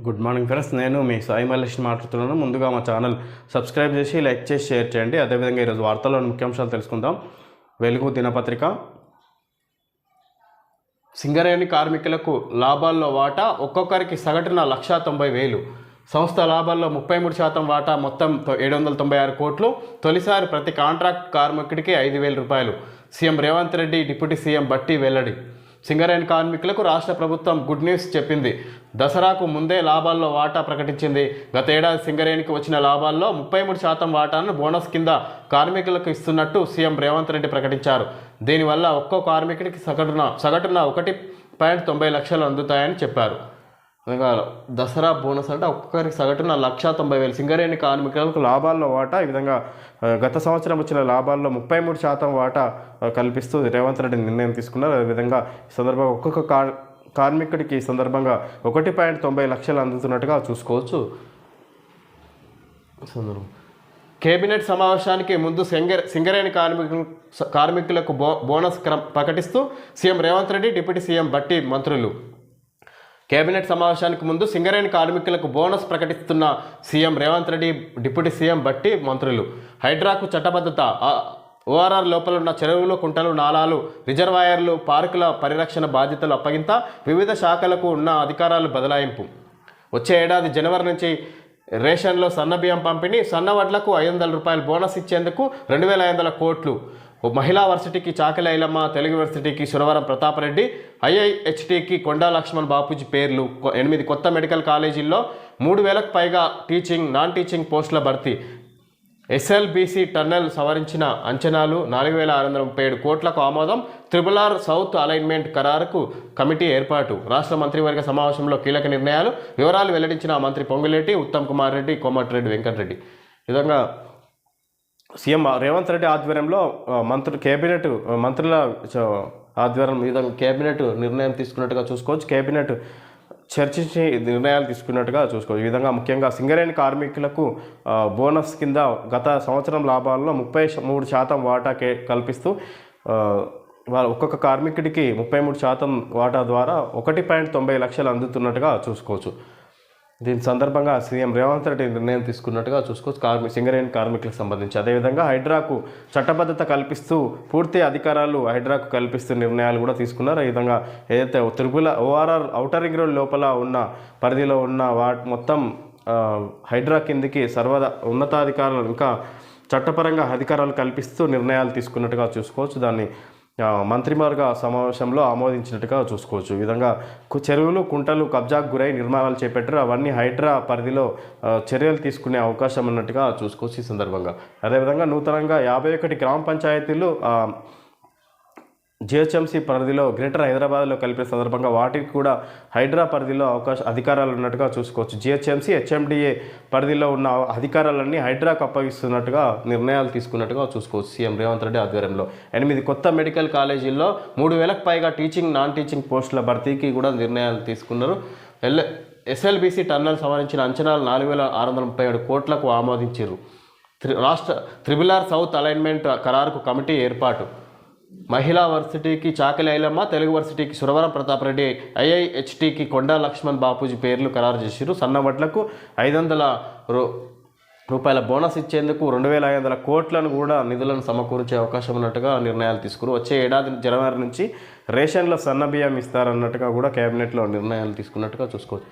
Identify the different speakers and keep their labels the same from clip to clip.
Speaker 1: Good morning friends, నేను మీ సాయి మల్లేష్ మాట్లాడుతున్నాను. ముందుగా మా ఛానల్ సబ్స్క్రైబ్ చేసి లైక్ చేసి షేర్ చేయండి. అదేవిధంగా ఈరోజు వార్తల్లోని ముఖ్యాంశాలు తెలుసుకుందాం. వెలుగు దినపత్రిక. సింగరేణి కార్మికులకు లాభాల్లో వాటా ఒక్కొక్కరికి సగటున 1,90,000. సంస్థ లాభాల్లో 33% వాటా, మొత్తం 796 కోట్లు. తొలిసారి ప్రతి కాంట్రాక్ట్ కార్మికుడికి 5,000 రూపాయలు. CM Revanth Reddy, deputy CM బట్టి వెల్లడి. సింగరేణి కార్మికులకు రాష్ట్ర ప్రభుత్వం గుడ్ న్యూస్ చెప్పింది. దసరాకు ముందే లాభాల్లో వాటా ప్రకటించింది. గత ఏడాది సింగరేణికి వచ్చిన లాభాల్లో 33% వాటాను బోనస్ కింద కార్మికులకు ఇస్తున్నట్టు సీఎం రేవంత్ రెడ్డి ప్రకటించారు. దీనివల్ల ఒక్కో కార్మికుడికి సగటున 1.90 లక్షలు అందుతాయని చెప్పారు. దసరా బోనస్ అంటే ఒక్కొక్కరికి సగటున 1,90,000 సింగరేణి కార్మికులకు లాభాల్లో వాటా. ఈ విధంగా గత సంవత్సరం వచ్చిన లాభాల్లో 33% వాటా కల్పిస్తూ రేవంత్ రెడ్డి నిర్ణయం తీసుకున్నారు. అదేవిధంగా ఈ సందర్భంగా ఒక్కొక్క కార్మికుడికి ఈ సందర్భంగా 1.90 లక్షలు అందుతున్నట్టుగా చూసుకోవచ్చు. కేబినెట్ సమావేశానికి ముందు సింగరేణి కార్మికులకు బోనస్ ప్రకటిస్తూ CM Revanth Reddy, deputy CM Bhatti మంత్రులు. కేబినెట్ సమావేశానికి ముందు సింగరేణి కార్మికులకు బోనస్ ప్రకటిస్తున్న CM Revanth Reddy, deputy CM Bhatti మంత్రులు. హైడ్రాకు చట్టబద్ధత, ఓఆర్ఆర్ లోపల ఉన్న చెరువులు, కుంటలు, నాలాలు, రిజర్వాయర్లు, పార్కుల పరిరక్షణ బాధ్యతలు అప్పగింత, వివిధ శాఖలకు ఉన్న అధికారాలు బదలాయింపు. వచ్చే ఏడాది జనవరి నుంచి రేషన్లో సన్నబియ్యం పంపిణీ, సన్నవడ్లకు 500 రూపాయలు బోనస్ ఇచ్చేందుకు 2,500 కోట్లు. మహిళా వర్సిటీకి చాకలి ఐలమ్మ, తెలుగు యూనివర్సిటీకి సురవరం ప్రతాపరెడ్డి, ఐఐహెచ్టికి కొండా లక్ష్మణ్ బాపూజీ పేర్లు. 8 కొత్త మెడికల్ కాలేజీల్లో 3,000కు పైగా టీచింగ్, నాన్ టీచింగ్ పోస్టుల భర్తీ. ఎస్ఎల్బీసీ టన్నెల్ సవరించిన అంచనాలు, 4,637 కోట్లకు ఆమోదం. RRR సౌత్ అలైన్మెంట్ ఖరారుకు కమిటీ ఏర్పాటు. రాష్ట్ర మంత్రివర్గ సమావేశంలో కీలక నిర్ణయాలు, వివరాలు వెల్లడించిన మంత్రి పొంగులేటి, ఉత్తమ్ కుమార్ రెడ్డి, కోమటిరెడ్డి వెంకటరెడ్డి. ఈ విధంగా సీఎం రేవంత్ రెడ్డి ఆధ్వర్యంలో కేబినెట్ మంత్రుల ఆధ్వర్యం ఈ విధంగా కేబినెట్ నిర్ణయం తీసుకున్నట్టుగా చూసుకోవచ్చు. కేబినెట్ చర్చించి నిర్ణయాలు తీసుకున్నట్టుగా చూసుకోవచ్చు. ఈ విధంగా ముఖ్యంగా సింగరేణి కార్మికులకు బోనస్ కింద గత సంవత్సరం లాభాల్లో 33% వాటా కల్పిస్తూ ఒక్కొక్క కార్మికుడికి 33% వాటా ద్వారా 1.90 లక్షలు అందుతున్నట్టుగా చూసుకోవచ్చు. దీని సందర్భంగా సీఎం రేవంత్ రెడ్డి నిర్ణయం తీసుకున్నట్టుగా చూసుకోవచ్చు సింగరేణి కార్మికులకు సంబంధించి. అదేవిధంగా హైడ్రాకు చట్టబద్ధత కల్పిస్తూ పూర్తి అధికారాలు హైడ్రాకు కల్పిస్తూ నిర్ణయాలు కూడా తీసుకున్నారు. ఈ విధంగా ఏదైతే ఓఆర్ఆర్ ఔటర్ రింగ్ రోడ్ లోపల ఉన్న పరిధిలో ఉన్న మొత్తం హైడ్రా కిందికి ఉన్నతాధికారులు ఇంకా చట్టపరంగా అధికారాలు కల్పిస్తూ నిర్ణయాలు తీసుకున్నట్టుగా చూసుకోవచ్చు. దాన్ని మంత్రివర్గ సమావేశంలో ఆమోదించినట్టుగా చూసుకోవచ్చు. ఈ విధంగా చెరువులు, కుంటలు కబ్జాకు గురై నిర్మాణాలు చేపట్టారు. అవన్నీ హైడ్రా పరిధిలో చర్యలు తీసుకునే అవకాశం ఉన్నట్టుగా చూసుకోవచ్చు ఈ సందర్భంగా. అదేవిధంగా నూతనంగా 51 గ్రామ పంచాయతీలు జిహెచ్ఎంసీ పరిధిలో గ్రేటర్ హైదరాబాద్లో కలిపిన సందర్భంగా వాటికి కూడా హైడ్రా పరిధిలో అధికారాలు ఉన్నట్టుగా చూసుకోవచ్చు. జిహెచ్ఎంసీ, హెచ్ఎండిఏ పరిధిలో ఉన్న అధికారాలన్నీ హైడ్రాకు అప్పగిస్తున్నట్టుగా నిర్ణయాలు తీసుకున్నట్టుగా చూసుకోవచ్చు. సీఎం రేవంత్ రెడ్డి ఆధ్వర్యంలో 8 కొత్త మెడికల్ కాలేజీల్లో 3,000కు పైగా టీచింగ్, నాన్ టీచింగ్ పోస్టుల భర్తీకి కూడా నిర్ణయాలు తీసుకున్నారు. ఎస్ఎల్బీసీ టన్నెల్ సవరించిన అంచనాలు 4,637 కోట్లకు ఆమోదించారు. రాష్ట్ర RRR సౌత్ అలైన్మెంట్ ఖరారుకు కమిటీ ఏర్పాటు. మహిళా వర్సిటీకి చాకలి ఐలమ్మ, తెలుగు వర్సిటీకి సురవరం ప్రతాపరెడ్డి, ఐఐహెచ్టికి కొండా లక్ష్మణ్ బాపూజీ పేర్లు ఖరారు చేశారు. సన్నవడ్లకు 500 రూపాయల బోనస్ ఇచ్చేందుకు 2,500 కోట్లను కూడా నిధులను సమకూర్చే అవకాశం ఉన్నట్టుగా నిర్ణయాలు తీసుకున్నారు. వచ్చే ఏడాది జనవరి నుంచి రేషన్లో సన్నబియ్యం ఇస్తారన్నట్టుగా కూడా కేబినెట్లో నిర్ణయాలు తీసుకున్నట్టుగా చూసుకోవచ్చు.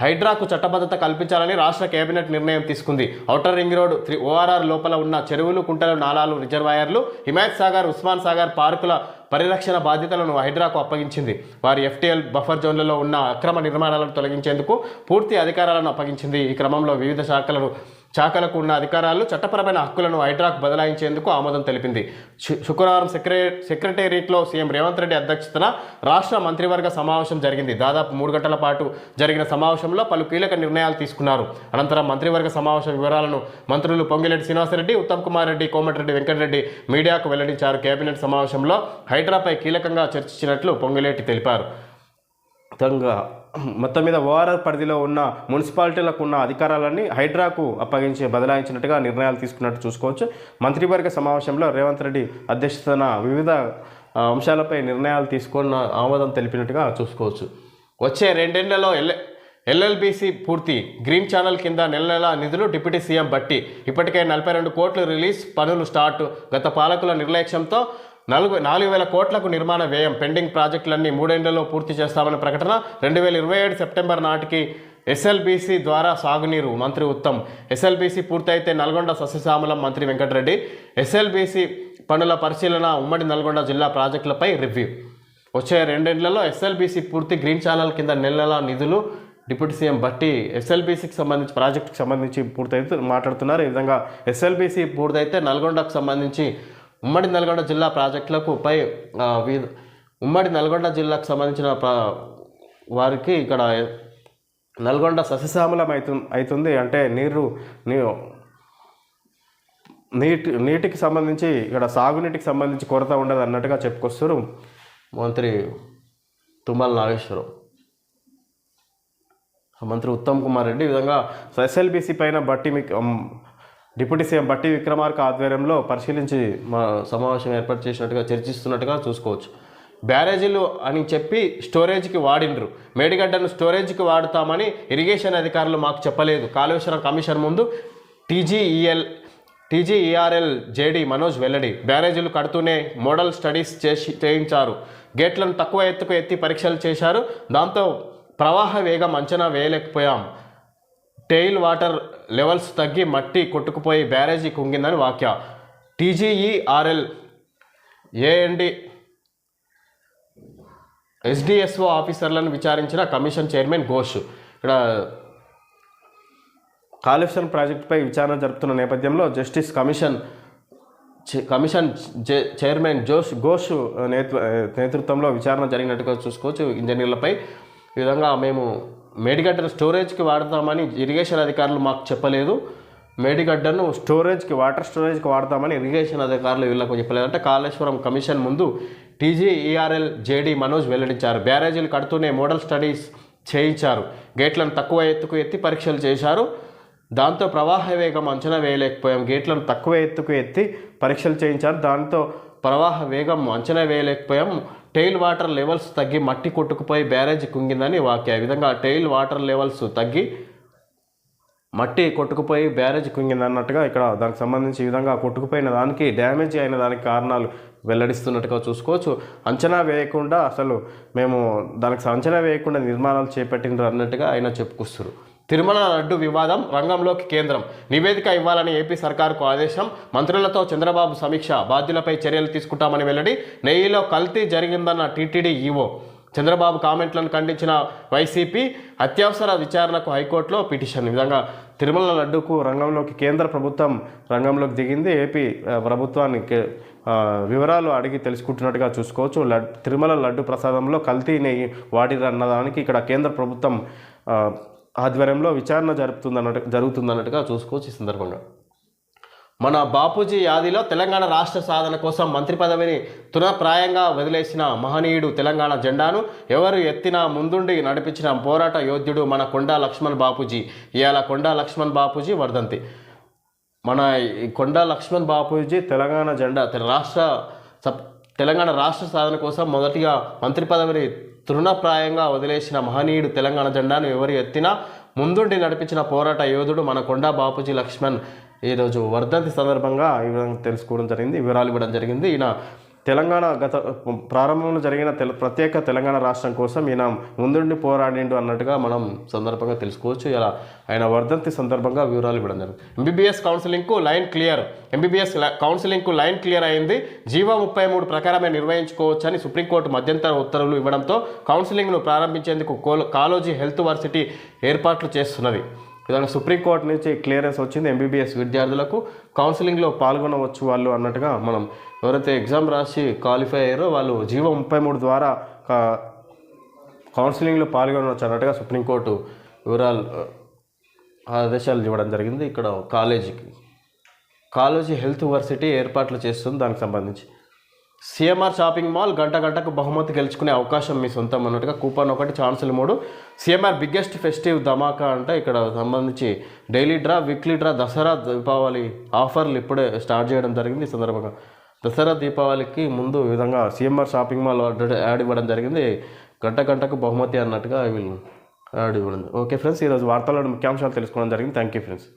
Speaker 1: హైడ్రాకు చట్టబద్ధత కల్పించాలని రాష్ట్ర కేబినెట్ నిర్ణయం తీసుకుంది. ఔటర్ రింగ్ రోడ్, ఓఆర్ఆర్ లోపల ఉన్న చెరువులు, కుంటలు, నాలాలు, రిజర్వాయర్లు, హిమాయత్ సాగర్, ఉస్మాన్ సాగర్ పార్కుల పరిరక్షణ బాధ్యతలను హైడ్రాకు అప్పగించింది. వారి FTL బఫర్ జోన్లలో ఉన్న అక్రమ నిర్మాణాలను తొలగించేందుకు పూర్తి అధికారాలను అప్పగించింది. ఈ క్రమంలో వివిధ శాఖలకు ఉన్న అధికారాలు, చట్టపరమైన హక్కులను హైడ్రాకు బదలాయించేందుకు ఆమోదం తెలిపింది. శుక్రవారం సెక్రటేరియట్లో సీఎం రేవంత్ రెడ్డి అధ్యక్షతన రాష్ట్ర మంత్రివర్గ సమావేశం జరిగింది. దాదాపు 3 గంటల పాటు జరిగిన సమావేశంలో పలు కీలక నిర్ణయాలు తీసుకున్నారు. అనంతరం మంత్రివర్గ సమావేశం వివరాలను మంత్రులు పొంగిలేటి శ్రీనివాసరెడ్డి, ఉత్తమ్ కుమార్ రెడ్డి, కోమటిరెడ్డి వెంకటరెడ్డి మీడియాకు వెల్లడించారు. కేబినెట్ సమావేశంలో హైడ్రాపై కీలకంగా చర్చించినట్లు పొంగిలేటి తెలిపారు. మొత్తం మీద ఓఆర్ఆర్ పరిధిలో ఉన్న మున్సిపాలిటీలకు ఉన్న అధికారాలన్నీ హైడ్రాకు బదలాయించినట్టుగా నిర్ణయాలు తీసుకున్నట్టు చూసుకోవచ్చు. మంత్రివర్గ సమావేశంలో రేవంత్ రెడ్డి అధ్యక్షతన వివిధ అంశాలపై నిర్ణయాలు తీసుకున్న ఆమోదం తెలిపినట్టుగా చూసుకోవచ్చు. వచ్చే 2 ఏళ్లలో ఎల్ఎల్బిసి పూర్తి, గ్రీన్ ఛానల్ కింద నెల నెల నిధులు డిప్యూటీ సీఎం బట్టి. ఇప్పటికే 42 కోట్లు రిలీజ్, పనులు స్టార్ట్. గత పాలకుల నిర్లక్ష్యంతో 4,000 కోట్లకు నిర్మాణ వ్యయం. పెండింగ్ ప్రాజెక్టులన్నీ 3 ఏళ్లలో పూర్తి చేస్తామని ప్రకటన. 2027 సెప్టెంబర్ నాటికి ఎస్ఎల్బీసీ ద్వారా సాగునీరు. మంత్రి ఉత్తమ్. ఎస్ఎల్బీసీ పూర్తయితే నల్గొండ సస్యశ్యామలం. మంత్రి వెంకటరెడ్డి. ఎస్ఎల్బీసీ పనుల పరిశీలన, ఉమ్మడి నల్గొండ జిల్లా ప్రాజెక్టులపై రివ్యూ. వచ్చే 2 ఏళ్లలో ఎస్ఎల్బీసీ పూర్తి, గ్రీన్ ఛానల్ కింద నెల నెల నిధులు. డిప్యూటీ సీఎం బట్టి ఎస్ఎల్బీసీకి సంబంధించి ప్రాజెక్టుకి సంబంధించి పూర్తయితే మాట్లాడుతున్నారు. ఈ విధంగా ఎస్ఎల్బీసీ పూర్తయితే నల్గొండకు సంబంధించి ఉమ్మడి నల్గొండ జిల్లా ప్రాజెక్టులకు ఉమ్మడి నల్గొండ జిల్లాకు సంబంధించిన వారికి ఇక్కడ నల్గొండ సస్యశ్యామలం అవుతుంది. అంటే నీటికి సంబంధించి ఇక్కడ సాగునీటికి సంబంధించి కొరత ఉండదు అన్నట్టుగా చెప్పుకొస్తారు మంత్రి తుమ్మల నాగేశ్వరరావు. మంత్రి ఉత్తమ్ కుమార్ రెడ్డి. ఈ విధంగా ఎస్ఎల్బీసీ పైన డిప్యూటీ సీఎం బట్టి విక్రమార్క ఆధ్వర్యంలో పరిశీలించి సమావేశం ఏర్పాటు చేసినట్టుగా చర్చిస్తున్నట్టుగా చూసుకోవచ్చు. బ్యారేజీలు అని చెప్పి స్టోరేజ్కి వాడిండ్రు. మేడిగడ్డను స్టోరేజ్కి వాడుతామని ఇరిగేషన్ అధికారులు మాకు చెప్పలేదు. కాళేశ్వరం కమిషన్ ముందు టీజీఈఆర్ఎల్ జేడీ మనోజ్ వెల్లడి. బ్యారేజీలు కడుతూనే మోడల్ స్టడీస్ చేయించారు. గేట్లను తక్కువ ఎత్తుకు ఎత్తి పరీక్షలు చేశారు. దాంతో ప్రవాహ వేగం అంచనా వేయలేకపోయాం. టెయిల్ వాటర్ లెవెల్స్ తగ్గి మట్టి కొట్టుకుపోయి బ్యారేజీ కుంగిందని వ్యాఖ్య. టీజీఈఆర్ఎల్ ఏఎండి ఎస్డిఎస్ఓ ఆఫీసర్లను విచారించిన కమిషన్ చైర్మన్ ఘోష్. ఇక్కడ కాళేశ్వరం ప్రాజెక్టుపై విచారణ జరుపుతున్న నేపథ్యంలో జస్టిస్ కమిషన్ చైర్మన్ ఘోష్ నేతృత్వంలో విచారణ జరిగినట్టుగా చూసుకోవచ్చు ఇంజనీర్లపై. ఈ విధంగా మేము మేడిగడ్డను స్టోరేజ్కి వాడతామని ఇరిగేషన్ అధికారులు మాకు చెప్పలేదు. మేడిగడ్డను వాటర్ స్టోరేజ్కి వాడతామని ఇరిగేషన్ అధికారులు వీళ్ళకు చెప్పలేదంటే కాళేశ్వరం కమిషన్ ముందు టీజీఈఆర్ఎల్ జేడీ మనోజ్ వెల్లడించారు. బ్యారేజీలు కడుతూనే మోడల్ స్టడీస్ చేయించారు. గేట్లను తక్కువ ఎత్తుకు ఎత్తి పరీక్షలు చేశారు. దాంతో ప్రవాహ వేగం అంచనా వేయలేకపోయాం. గేట్లను తక్కువ ఎత్తుకు ఎత్తి పరీక్షలు చేయించారు. దాంతో ప్రవాహ వేగం అంచనా వేయలేకపోయాం. టెయిల్ వాటర్ లెవెల్స్ తగ్గి మట్టి కొట్టుకుపోయి బ్యారేజ్ కుంగిందని వ్యాఖ్య. ఈ విధంగా టెయిల్ వాటర్ లెవెల్స్ తగ్గి మట్టి కొట్టుకుపోయి బ్యారేజ్ కుంగిందన్నట్టుగా ఇక్కడ దానికి సంబంధించి ఈ విధంగా కొట్టుకుపోయిన దానికి డ్యామేజ్ అయిన దానికి కారణాలు వెల్లడిస్తున్నట్టుగా చూసుకోవచ్చు. అంచనా వేయకుండా దానికి అంచనా వేయకుండా నిర్మాణాలు చేపట్టినారు అన్నట్టుగా ఆయన చెప్పుకొస్తారు. తిరుమల లడ్డు వివాదం, రంగంలోకి కేంద్రం. నివేదిక ఇవ్వాలని ఏపీ సర్కారుకు ఆదేశం. మంత్రులతో చంద్రబాబు సమీక్ష. బాధ్యులపై చర్యలు తీసుకుంటామని వెల్లడి. నెయ్యిలో కల్తీ జరిగిందన్న టీటీడీ ఈవో. చంద్రబాబు కామెంట్లను ఖండించిన వైసీపీ. అత్యవసర విచారణకు హైకోర్టులో పిటిషన్. ఈ విధంగా తిరుమల లడ్డుకు కేంద్ర ప్రభుత్వం రంగంలోకి దిగింది. ఏపీ ప్రభుత్వానికి వివరాలు అడిగి తెలుసుకుంటున్నట్టుగా చూసుకోవచ్చు. తిరుమల లడ్డు ప్రసాదంలో కల్తీ నెయ్యి వాడిరన్నదానికి ఇక్కడ కేంద్ర ప్రభుత్వం ఆధ్వర్యంలో విచారణ జరుగుతుందన్నట్టుగా చూసుకోవచ్చు. ఈ సందర్భంగా మన బాపూజీ యాదిలో తెలంగాణ రాష్ట్ర సాధన కోసం మంత్రి పదవిని తునప్రాయంగా వదిలేసిన మహనీయుడు, తెలంగాణ జెండాను ఎవరు ఎత్తినా ముందుండి నడిపించిన పోరాట యోధుడు మన కొండా లక్ష్మణ్ బాపూజీ. ఇవాళ కొండా లక్ష్మణ్ బాపూజీ వర్ధంతి. మన కొండా లక్ష్మణ్ బాపూజీ తెలంగాణ జెండా తెలంగాణ రాష్ట్ర సాధన కోసం మొదటిగా మంత్రి పదవిని తృణప్రాయంగా వదిలేసిన మహనీయుడు, తెలంగాణ జెండాను ఎవరు ఎత్తినా ముందుండి నడిపించిన పోరాట యోధుడు మన కొండా బాపూజీ లక్ష్మణ్ ఈరోజు వర్ధంతి సందర్భంగా ఈ విధంగా తెలుసుకోవడం జరిగింది, వివరాలు ఇవ్వడం జరిగింది. ఈయన తెలంగాణ ప్రారంభంలో జరిగిన ప్రత్యేక తెలంగాణ రాష్ట్రం కోసం ఈయన ముందుండి పోరాడిండు అన్నట్టుగా మనం సందర్భంగా తెలుసుకోవచ్చు. ఇలా ఆయన వర్ధంతి సందర్భంగా వివరాలు ఇవ్వడం జరిగింది. ఎంబీబీఎస్ కౌన్సిలింగ్కు లైన్ క్లియర్. ఎంబీబీఎస్ కౌన్సిలింగ్కు లైన్ క్లియర్ అయింది. జీవో 33 ప్రకారమే నిర్వహించుకోవచ్చని సుప్రీంకోర్టు మధ్యంతర ఉత్తర్వులు ఇవ్వడంతో కౌన్సిలింగ్ను ప్రారంభించేందుకు కాలోజీ హెల్త్ వర్సిటీ ఏర్పాట్లు చేస్తున్నది. విధంగా సుప్రీంకోర్టు నుంచి క్లియరెన్స్ వచ్చింది. ఎంబీబీఎస్ విద్యార్థులకు కౌన్సిలింగ్లో పాల్గొనవచ్చు వాళ్ళు అన్నట్టుగా మనం ఎవరైతే ఎగ్జామ్ రాసి క్వాలిఫై అయ్యారో వాళ్ళు జీవో 33 ద్వారా కౌన్సిలింగ్లో పాల్గొనవచ్చు అన్నట్టుగా సుప్రీంకోర్టు వివరాలు ఆదేశాలు ఇవ్వడం జరిగింది. ఇక్కడ కాలేజీ హెల్త్ వర్సిటీ ఏర్పాట్లు చేస్తుంది. దానికి సంబంధించి సిఎంఆర్ షాపింగ్ మాల్ గంటకు బహుమతి గెలుచుకునే అవకాశం మీ సొంతం అన్నట్టుగా కూపన్ 1 ఛాన్సులు 3. సిఎంఆర్ బిగ్గెస్ట్ ఫెస్టివ్ ధమాకా అంటే ఇక్కడ సంబంధించి daily draw, weekly draw, Dasara Deepavali ఆఫర్లు ఇప్పుడే స్టార్ట్ చేయడం జరిగింది. ఈ సందర్భంగా దసరా దీపావళికి ముందు ఈ విధంగా సిఎంఆర్ షాపింగ్ మాల్ యాడ్ ఇవ్వడం జరిగింది. గంటకు బహుమతి అన్నట్టుగా వీళ్ళు ఓకే ఫ్రెండ్స్, ఈరోజు వార్తల్లో ముఖ్యాంశాలు తెలుసుకోవడం జరిగింది. Thank you friends.